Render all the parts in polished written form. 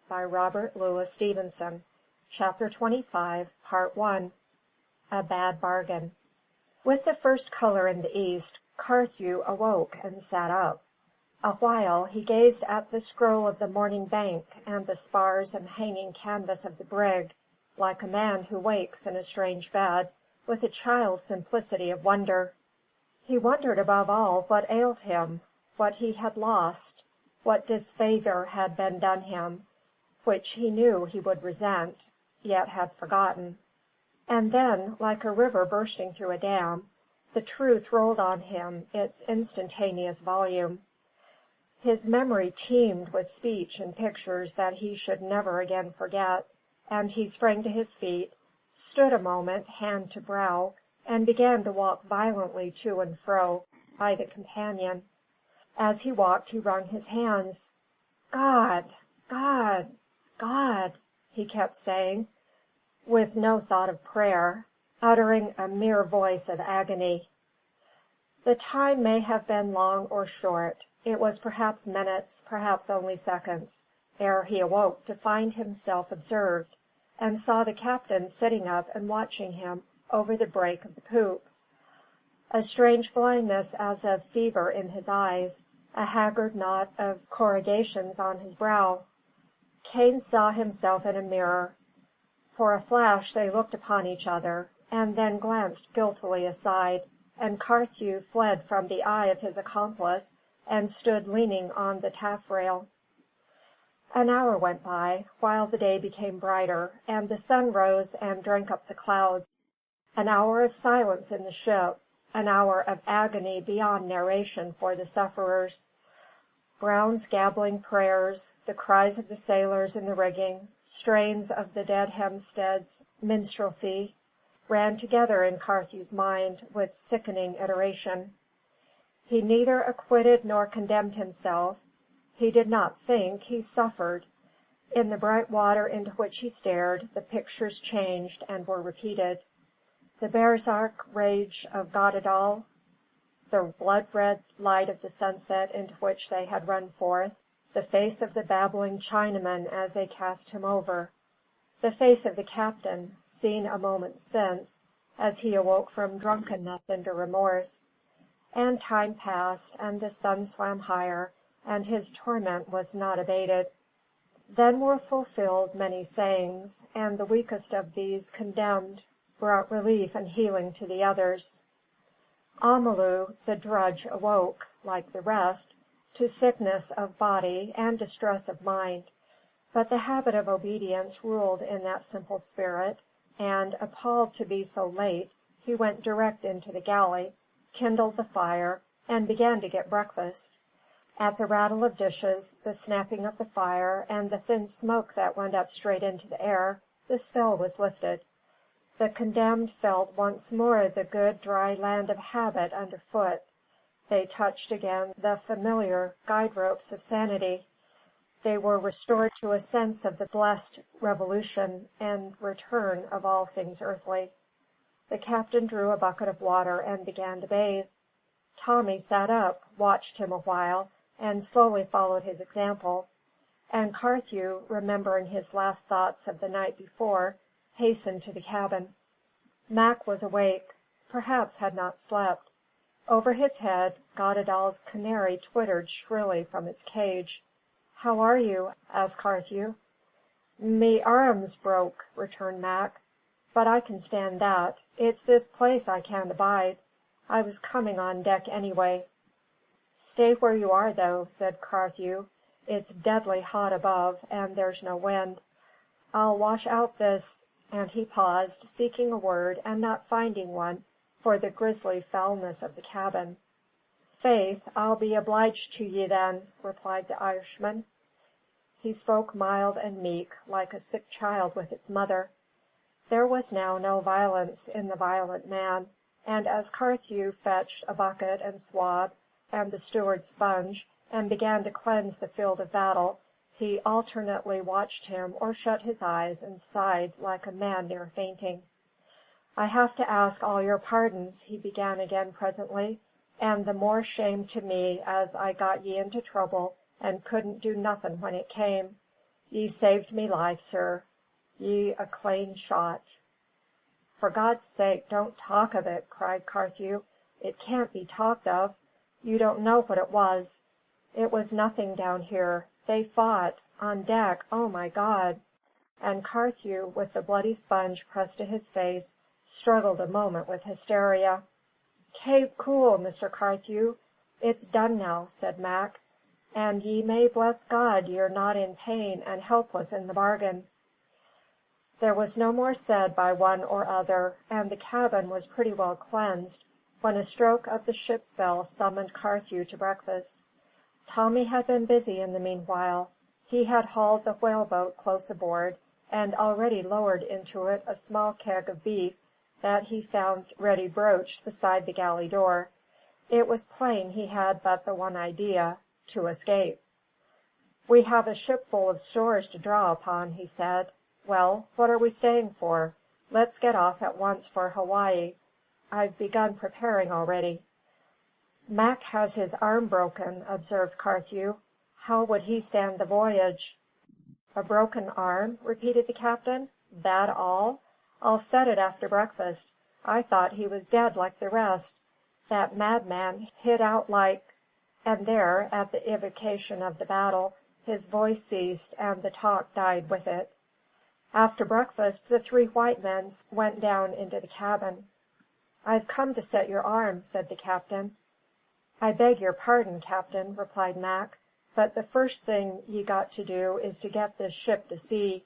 by Robert Louis Stevenson. Chapter 25, Part 1. A Bad Bargain. With the first colour in the east, Carthew awoke and sat up. Awhile he gazed at the scroll of the morning bank and the spars and hanging canvas of the brig, like a man who wakes in a strange bed, with a child's simplicity of wonder. He wondered above all what ailed him, what he had lost, what disfavour had been done him, which he knew he would resent, yet had forgotten. And then, like a river bursting through a dam, the truth rolled on him its instantaneous volume. His memory teemed with speech and pictures that he should never again forget, and he sprang to his feet, stood a moment hand to brow, and began to walk violently to and fro by the companion. As he walked he wrung his hands. "God! God! God!" he kept saying, with no thought of prayer, uttering a mere voice of agony. The time may have been long or short. It was perhaps minutes, perhaps only seconds, ere he awoke to find himself observed, and saw the captain sitting up and watching him over the break of the poop. A strange blindness as of fever in his eyes, a haggard knot of corrugations on his brow. Cain saw himself in a mirror. For a flash they looked upon each other, and then glanced guiltily aside, and Carthew fled from the eye of his accomplice, and stood leaning on the taffrail. An hour went by, while the day became brighter, and the sun rose and drank up the clouds. An hour of silence in the ship, an hour of agony beyond narration for the sufferers. Brown's gabbling prayers, the cries of the sailors in the rigging, strains of the dead Hempstead's minstrelsy, ran together in Carthew's mind with sickening iteration. He neither acquitted nor condemned himself. He did not think, he suffered. In the bright water into which he stared, the pictures changed and were repeated. The Bearsark rage of Goddedal, the blood-red light of the sunset into which they had run forth, the face of the babbling Chinaman as they cast him over, the face of the captain, seen a moment since, as he awoke from drunkenness into remorse. And time passed, and the sun swam higher, and his torment was not abated. Then were fulfilled many sayings, and the weakest of these condemned brought relief and healing to the others. Amalu the drudge awoke, like the rest, to sickness of body and distress of mind, but the habit of obedience ruled in that simple spirit, and, appalled to be so late, he went direct into the galley, kindled the fire, and began to get breakfast. At the rattle of dishes, the snapping of the fire, and the thin smoke that went up straight into the air, the spell was lifted. The condemned felt once more the good dry land of habit underfoot. They touched again the familiar guide-ropes of sanity. They were restored to a sense of the blessed revolution and return of all things earthly. The captain drew a bucket of water and began to bathe. Tommy sat up, watched him a while, and slowly followed his example. And Carthew, remembering his last thoughts of the night before, hastened to the cabin. Mac was awake, perhaps had not slept. Over his head Goddedal's canary twittered shrilly from its cage. "How are you?" asked Carthew. "Me arrum's broke," returned Mac, "but I can stand that. It's this place I can't abide. I was coming on deck anyway." "Stay where you are, though," said Carthew. "It's deadly hot above, and there's no wind. I'll wash out this—" and he paused, seeking a word and not finding one for the grisly foulness of the cabin. "Faith, I'll be obliged to ye then," replied the Irishman. He spoke mild and meek, like a sick child with its mother. There was now no violence in the violent man, and as Carthew fetched a bucket and swab and the steward's sponge, and began to cleanse the field of battle, he alternately watched him or shut his eyes and sighed like a man near fainting. "I have to ask all your pardons," he began again presently, "and the more shame to me as I got ye into trouble and couldn't do nothin' when it came. Ye saved me life, sir. Ye a clane shot." "For God's sake, don't talk of it!" cried Carthew. "It can't be talked of. You don't know what it was. It was nothing down here. They fought. On deck. Oh, my God!" And Carthew, with the bloody sponge pressed to his face, struggled a moment with hysteria. "Kape cool, Mr. Carthew. It's done now," said Mac. "And ye may bless God ye're not in pain and helpless in the bargain." There was no more said by one or other, and the cabin was pretty well cleansed, when a stroke of the ship's bell summoned Carthew to breakfast. Tommy had been busy in the meanwhile. He had hauled the whaleboat close aboard, and already lowered into it a small keg of beef that he found ready broached beside the galley door. It was plain he had but the one idea, to escape. "We have a shipful of stores to draw upon," he said. "Well, what are we staying for? Let's get off at once for Hawaii. I've begun preparing already." "Mac has his arm broken," observed Carthew. "How would he stand the voyage?" "A broken arm?" repeated the captain. "That all? I'll set it after breakfast. I thought he was dead like the rest. That madman hit out like—" And there, at the evocation of the battle, his voice ceased and the talk died with it. After breakfast the three white men went down into the cabin. "I've come to set your arm," said the captain. "I beg your pardon, captain," replied Mac, "but the first thing ye got to do is to get this ship to sea.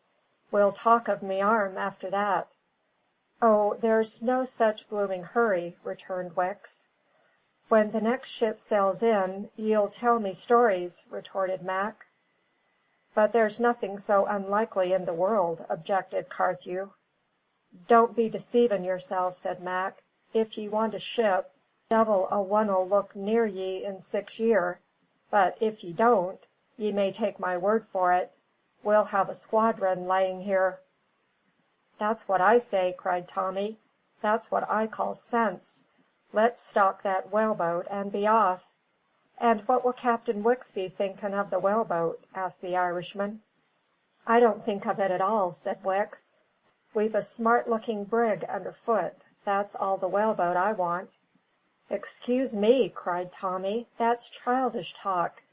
We'll talk of me arm after that." "Oh, there's no such blooming hurry," returned Wicks. "When the next ship sails in, ye'll tell me stories," retorted Mac. "But there's nothing so unlikely in the world," objected Carthew. "Don't be deceivin' yourself," said Mac. "If ye want a ship, devil a one'll look near ye in 6 year. But if ye don't, ye may take my word for it, we'll have a squadron laying here." "That's what I say," cried Tommy. "That's what I call sense. Let's stock that whaleboat and be off." "And what will Captain Wicks be thinking of the whaleboat?" asked the Irishman. "I don't think of it at all," said Wicks. "We've a smart looking brig underfoot. That's all the whaleboat I want." "Excuse me," cried Tommy. "That's childish talk.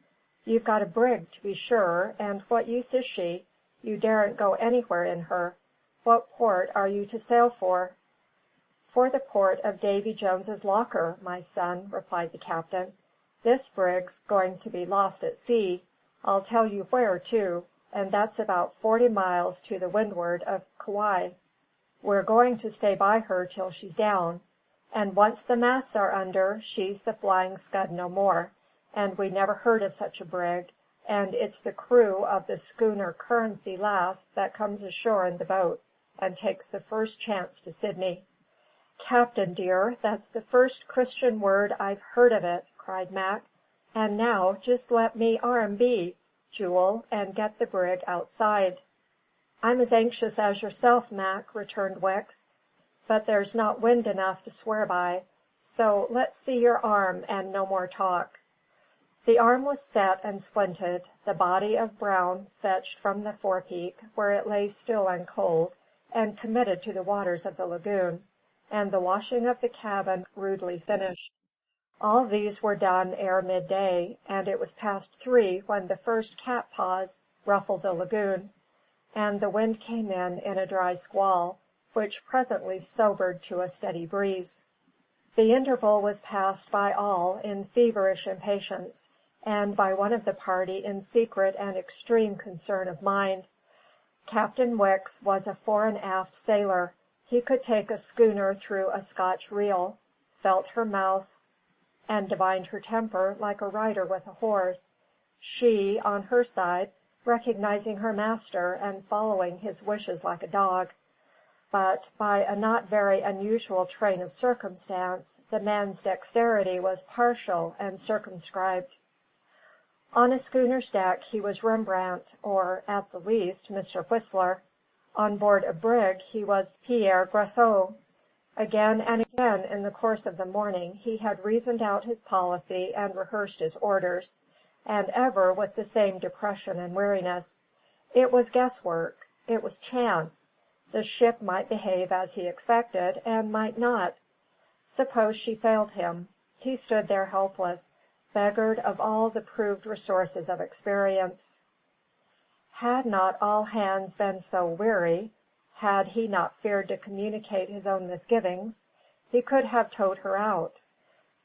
You've got a brig, to be sure, and what use is she? You daren't go anywhere in her. What port are you to sail for?" "For the port of Davy Jones's Locker, my son," replied the captain. "This brig's going to be lost at sea. I'll tell you where, too, and that's about 40 miles to the windward of Kauai. We're going to stay by her till she's down, and once the masts are under, she's the Flying Scud no more, and we never heard of such a brig, and it's the crew of the schooner Currency Lass that comes ashore in the boat, and takes the first chance to Sydney." "Captain dear, that's the first Christian word I've heard of it," cried Mac. "And now just let me arm be, Jewel, and get the brig outside." "I'm as anxious as yourself, Mac," returned Wicks, "but there's not wind enough to swear by. So let's see your arm, and no more talk." The arm was set and splinted, the body of Brown fetched from the forepeak, where it lay still and cold, and committed to the waters of the lagoon, and the washing of the cabin rudely finished. All these were done ere midday, and it was past 3 when the first cat paws ruffled the lagoon, and the wind came in a dry squall, which presently sobered to a steady breeze. The interval was passed by all in feverish impatience, and by one of the party in secret and extreme concern of mind. Captain Wicks was a fore and aft sailor. He could take a schooner through a Scotch reel, felt her mouth, and divined her temper like a rider with a horse. She, on her side, recognizing her master and following his wishes like a dog. But, by a not very unusual train of circumstance, the man's dexterity was partial and circumscribed. On a schooner's deck he was Rembrandt, or, at the least, Mr. Whistler. On board a brig he was Pierre Grassou. Again and again in the course of the morning he had reasoned out his policy and rehearsed his orders, and ever with the same depression and weariness. It was guesswork. It was chance. The ship might behave as he expected, and might not. Suppose she failed him? He stood there helpless, beggared of all the proved resources of experience. Had not all hands been so weary, had he not feared to communicate his own misgivings, he could have towed her out.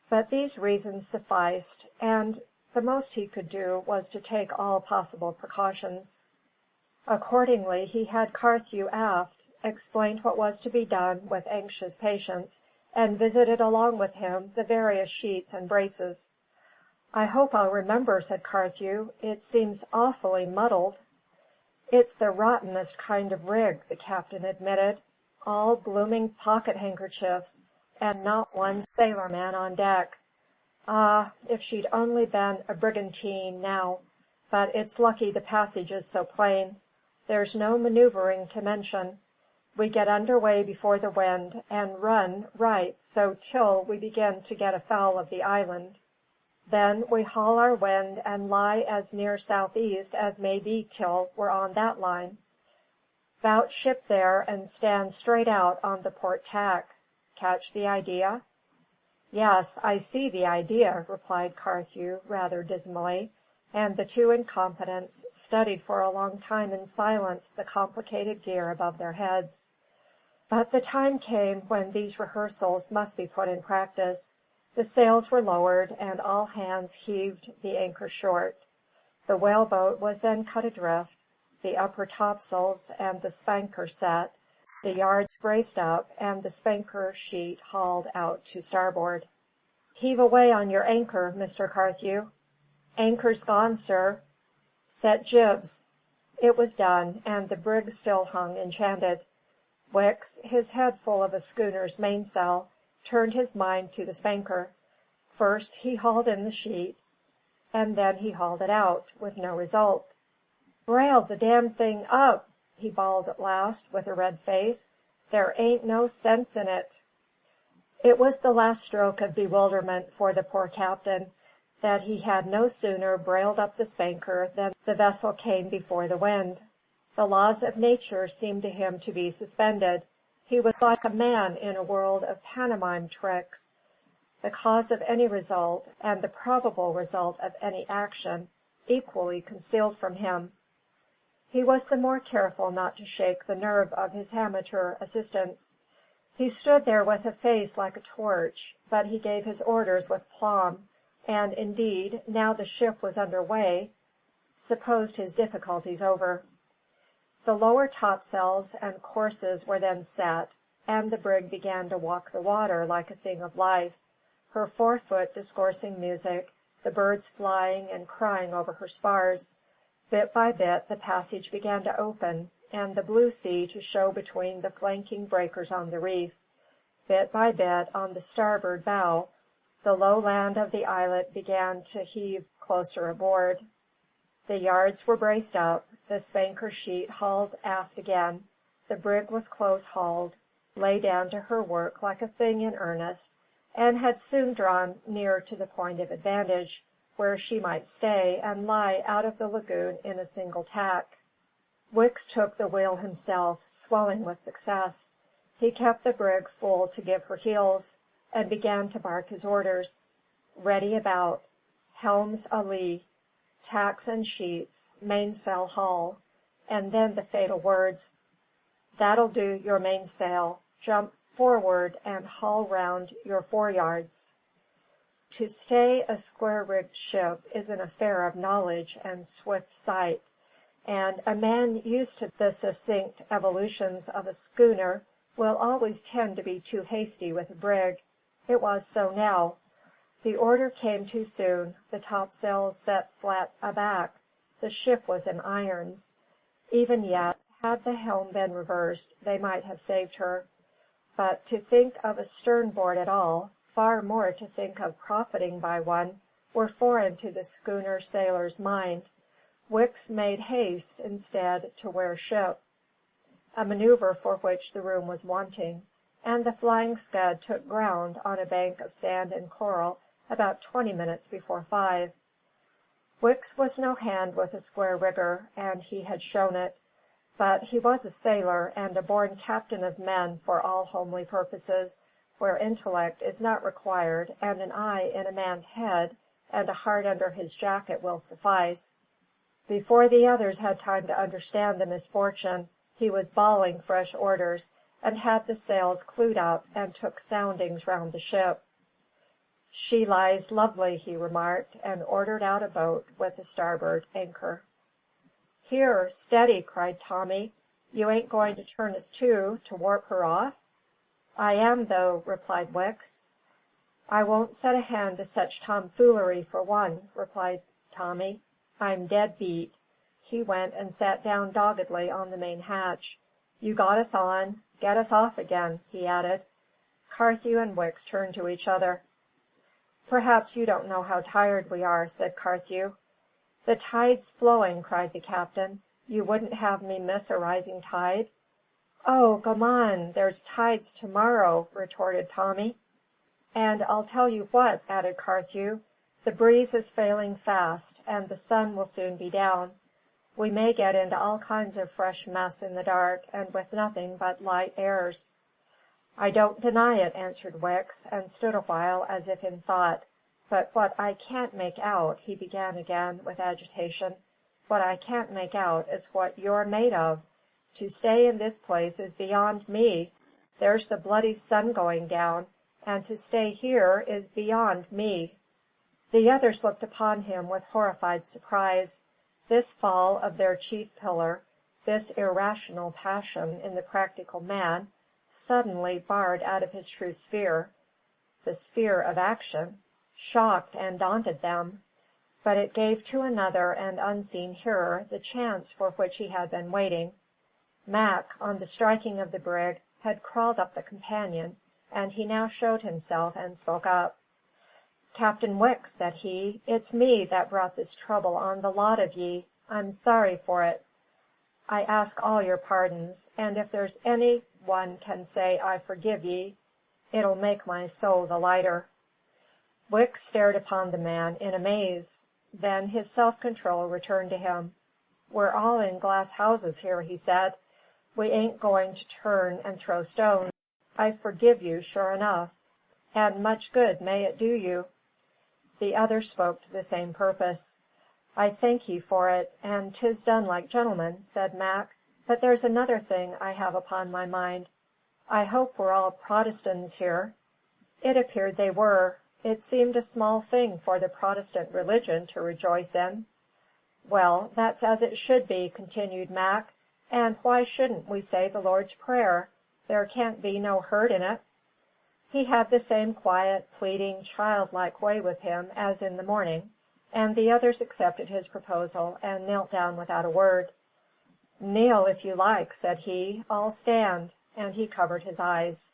But these reasons sufficed, and the most he could do was to take all possible precautions. Accordingly he had Carthew aft, explained what was to be done with anxious patience, and visited along with him the various sheets and braces. "I hope I'll remember," said Carthew. "It seems awfully muddled." "It's the rottenest kind of rig," the captain admitted. "All blooming pocket-handkerchiefs, and not one sailor-man on deck. Ah, if she'd only been a brigantine, now! But it's lucky the passage is so plain. There's no manoeuvring to mention. We get under way before the wind, and run right so till we begin to get afoul of the island. Then we haul our wind and lie as near southeast as may be till we're on that line. 'Bout ship there and stand straight out on the port tack. Catch the idea?" "Yes, I see the idea," replied Carthew, rather dismally; and the two incompetents studied for a long time in silence the complicated gear above their heads. But the time came when these rehearsals must be put in practice. The sails were lowered, and all hands heaved the anchor short. The whaleboat was then cut adrift, the upper topsails and the spanker set, the yards braced up, and the spanker sheet hauled out to starboard. "Heave away on your anchor, Mr. Carthew." "Anchor's gone, sir." "Set jibs." It was done, and the brig still hung enchanted. Wicks, his head full of a schooner's mainsail, turned his mind to the spanker. First he hauled in the sheet, and then he hauled it out, with no result. "Brail the damned thing up!" he bawled at last, with a red face. "There ain't no sense in it." It was the last stroke of bewilderment for the poor captain, that he had no sooner brailed up the spanker than the vessel came before the wind. The laws of nature seemed to him to be suspended. He was like a man in a world of pantomime tricks. The cause of any result, and the probable result of any action, equally concealed from him. He was the more careful not to shake the nerve of his amateur assistants. He stood there with a face like a torch, but he gave his orders with plumb, and indeed, now the ship was under way, supposed his difficulties over. The lower topsails and courses were then set, and the brig began to walk the water like a thing of life, her forefoot discoursing music, the birds flying and crying over her spars. Bit by bit the passage began to open, and the blue sea to show between the flanking breakers on the reef. Bit by bit, on the starboard bow, the low land of the islet began to heave closer aboard. The yards were braced up, the spanker sheet hauled aft again, the brig was close hauled, lay down to her work like a thing in earnest, and had soon drawn near to the point of advantage, where she might stay and lie out of the lagoon in a single tack. Wicks took the wheel himself, swelling with success. He kept the brig full to give her heels, and began to bark his orders. Ready about. Helms a lee. Tacks and sheets. Mainsail haul. And then the fatal words: "That'll do your mainsail. Jump forward and haul round your foreyards." To stay a square-rigged ship is an affair of knowledge and swift sight, and a man used to the succinct evolutions of a schooner will always tend to be too hasty with a brig. It was so now. The order came too soon, the topsails set flat aback, the ship was in irons. Even yet, had the helm been reversed, they might have saved her. But to think of a stern-board at all, far more to think of profiting by one, were foreign to the schooner sailor's mind. Wicks made haste instead to wear ship, a manoeuvre for which the room was wanting, and the Flying Scud took ground on a bank of sand and coral about 20 minutes before 5. Wicks was no hand with a square rigger, and he had shown it. But he was a sailor, and a born captain of men for all homely purposes, where intellect is not required and an eye in a man's head and a heart under his jacket will suffice. Before the others had time to understand the misfortune, he was bawling fresh orders, and had the sails clewed up and took soundings round the ship. "She lies lovely," he remarked, and ordered out a boat with the starboard anchor. "Here, steady!" cried Tommy. "You ain't going to turn us to warp her off?" "I am, though," replied Wicks. "I won't set a hand to such tomfoolery for one," replied Tommy. "I'm dead beat." He went and sat down doggedly on the main hatch. "You got us on. Get us off again," he added. Carthew and Wicks turned to each other. "Perhaps you don't know how tired we are," said Carthew. "The tide's flowing," cried the captain. "You wouldn't have me miss a rising tide?" "Oh, gammon, there's tides to morrow," retorted Tommy. "And I'll tell you what," added Carthew, "the breeze is failing fast, and the sun will soon be down. We may get into all kinds of fresh mess in the dark, and with nothing but light airs." "I don't deny it," answered Wicks, and stood a while as if in thought. "But what I can't make out," he began again, with agitation, "what I can't make out is what you're made of. To stay in this place is beyond me. There's the bloody sun going down, and to stay here is beyond me." The others looked upon him with horrified surprise. This fall of their chief pillar, this irrational passion in the practical man, suddenly barred out of his true sphere, the sphere of action, shocked and daunted them. But it gave to another and unseen hearer the chance for which he had been waiting. Mac, on the striking of the brig, had crawled up the companion, and he now showed himself and spoke up. "Captain Wicks," said he, "it's me that brought this trouble on the lot of ye. I'm sorry for it. I ask all your pardons, and if there's any one can say I forgive ye, it'll make my soul the lighter." Wicks stared upon the man in amaze. Then his self-control returned to him. "We're all in glass houses here," he said. "We ain't going to turn and throw stones. I forgive you, sure enough, and much good may it do you." The other spoke to the same purpose. "I thank ye for it, and 'tis done like gentlemen," said Mac. "But there's another thing I have upon my mind. I hope we're all Protestants here." It appeared they were. It seemed a small thing for the Protestant religion to rejoice in. "Well, that's as it should be," continued Mac. "And why shouldn't we say the Lord's Prayer? There can't be no hurt in it." He had the same quiet, pleading, childlike way with him as in the morning, and the others accepted his proposal and knelt down without a word. "Kneel if you like," said he. "I'll stand," and he covered his eyes.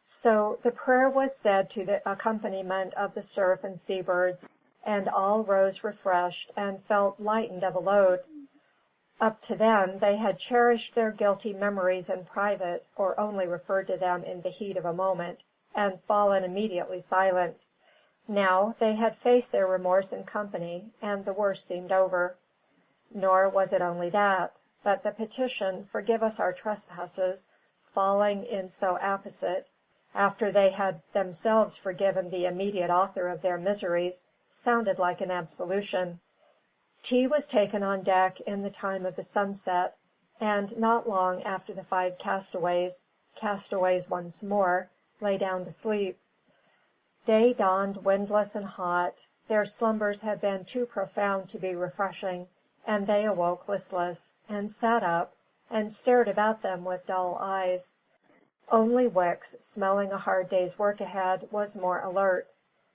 So the prayer was said to the accompaniment of the surf and sea birds, and all rose refreshed and felt lightened of a load. Up to then they had cherished their guilty memories in private, or only referred to them in the heat of a moment, and fallen immediately silent. Now they had faced their remorse in company, and the worst seemed over. Nor was it only that, but the petition, "Forgive us our trespasses," falling in so apposite, after they had themselves forgiven the immediate author of their miseries, sounded like an absolution. Tea was taken on deck in the time of the sunset, and not long after the 5 castaways once more, lay down to sleep. Day dawned windless and hot. Their slumbers had been too profound to be refreshing, and they awoke listless, and sat up, and stared about them with dull eyes. Only Wicks, smelling a hard day's work ahead, was more alert.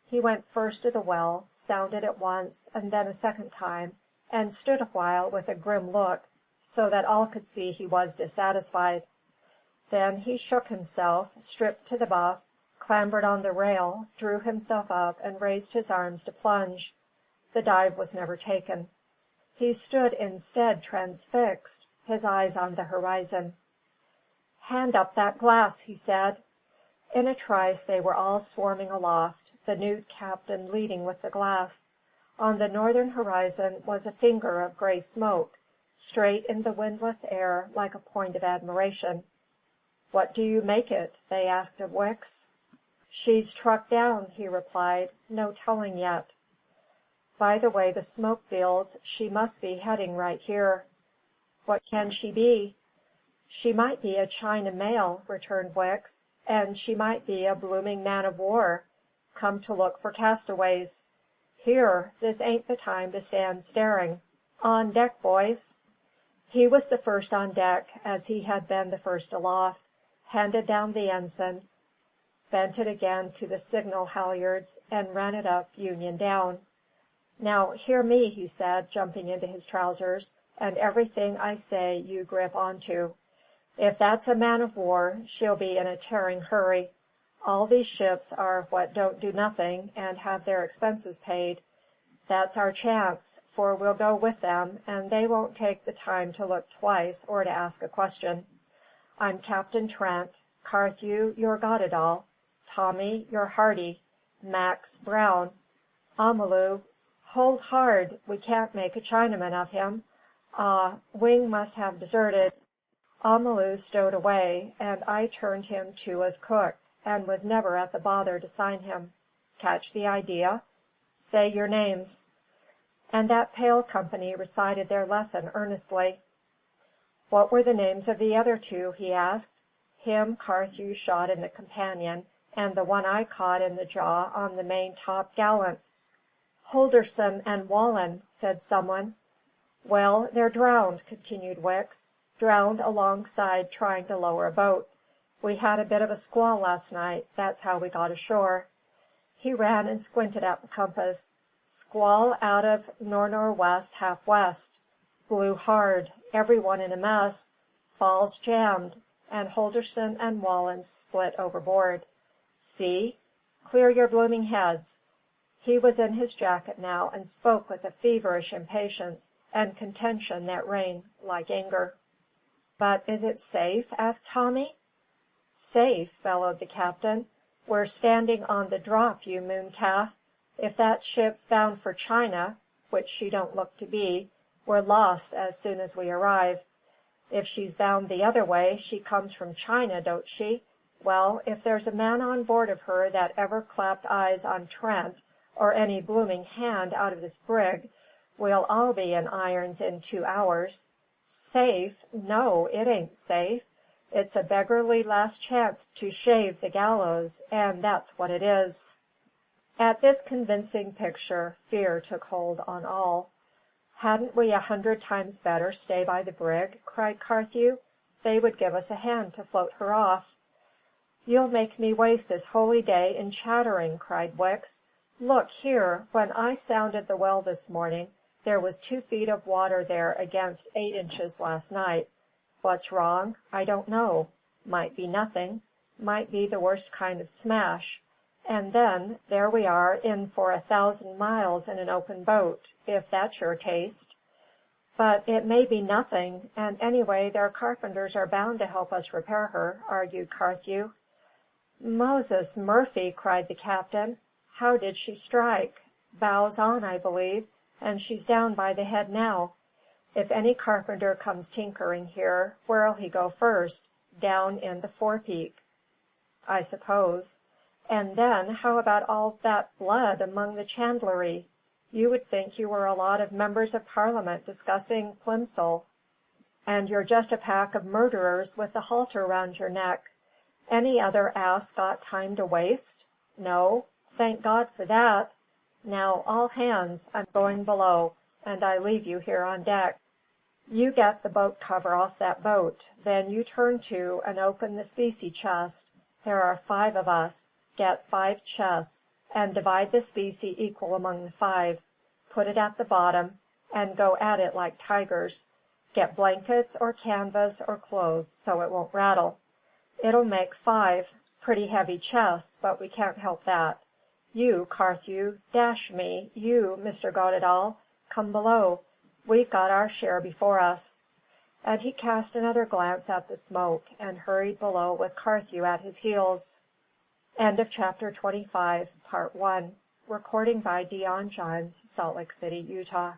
He went first to the well, sounded it once and then a second time, and stood a while with a grim look, so that all could see he was dissatisfied. Then he shook himself, stripped to the buff, clambered on the rail, drew himself up, and raised his arms to plunge. The dive was never taken. He stood instead transfixed, his eyes on the horizon. "Hand up that glass," he said. In a trice they were all swarming aloft, the new captain leading with the glass. On the northern horizon was a finger of gray smoke, straight in the windless air like a point of admiration. "What do you make it?" they asked of Wicks. "She's truck down," he replied. "No telling yet. By the way the smoke builds, she must be heading right here." "What can she be?" "She might be a China mail," returned Wicks, "and she might be a blooming man of war, come to look for castaways. Here, this ain't the time to stand staring. On deck, boys." He was the first on deck, as he had been the first aloft, handed down the ensign, bent it again to the signal halyards, and ran it up union down. "Now hear me," he said, jumping into his trousers, "and everything I say you grip on to. If that's a man of war, she'll be in a tearing hurry. All these ships are what don't do nothing, and have their expenses paid. That's our chance, for we'll go with them, and they won't take the time to look twice or to ask a question. I'm Captain Trent. Carthew, you're Goddedaal. Tommy, you're Hardy. Max, Brown. Amalu, hold hard, we can't make a Chinaman of him. Wing must have deserted. Amalu stowed away, and I turned him to as cook, and was never at the bother to sign him. Catch the idea? Say your names." And that pale company recited their lesson earnestly. "What were the names of the other two?" he asked. "Him Carthew shot in the companion, and the one I caught in the jaw on the main top gallant." "Holderson and Wallen," said someone. "Well, they're drowned," continued Wicks. "Drowned alongside trying to lower a boat. We had a bit of a squall last night. That's how we got ashore." He ran and squinted at the compass. "Squall out of nor'west half west. Blew hard. Every one in a mess. Falls jammed, and Holderson and Wallen split overboard. See? Clear your blooming heads." He was in his jacket now, and spoke with a feverish impatience and contention that rang like anger. "But is it safe?" asked Tommy. "Safe?" bellowed the captain. "We're standing on the drop, you mooncalf. If that ship's bound for China, which she don't look to be, we're lost as soon as we arrive. If she's bound the other way, she comes from China, don't she? Well, if there's a man on board of her that ever clapped eyes on Trent, or any blooming hand out of this brig, we'll all be in irons in 2 hours. Safe? No, it ain't safe. It's a beggarly last chance to shave the gallows, and that's what it is." At this convincing picture, fear took hold on all. "Hadn't we 100 times better stay by the brig?" cried Carthew. "They would give us a hand to float her off." "You'll make me waste this holy day in chattering," cried Wicks. "Look here, when I sounded the well this morning, there was 2 feet of water there against 8 inches last night. What's wrong? I don't know. Might be nothing. Might be the worst kind of smash. And then, there we are in for 1,000 miles in an open boat, if that's your taste." "But it may be nothing, and anyway their carpenters are bound to help us repair her," argued Carthew. "Moses Murphy!" cried the captain. "How did she strike? Bows on, I believe, and she's down by the head now. If any carpenter comes tinkering here, where'll he go first? Down in the forepeak, I suppose. And then, how about all that blood among the chandlery? You would think you were a lot of members of Parliament discussing Plimsoll, and you're just a pack of murderers with the halter round your neck. Any other ass got time to waste? No? Thank God for that. Now, all hands, I'm going below, and I leave you here on deck. You get the boat cover off that boat. Then you turn to and open the specie chest. There are 5 of us. Get 5 chests, and divide the specie equal among the 5. Put it at the bottom, and go at it like tigers. Get blankets or canvas or clothes, so it won't rattle. It'll make 5 pretty heavy chests, but we can't help that. You, Carthew, dash me, you, Mr. Goddedaal, come below. We've got our share before us." And he cast another glance at the smoke, and hurried below with Carthew at his heels. Chapter 25. Recording by Dion Johns, Salt Lake City, Utah.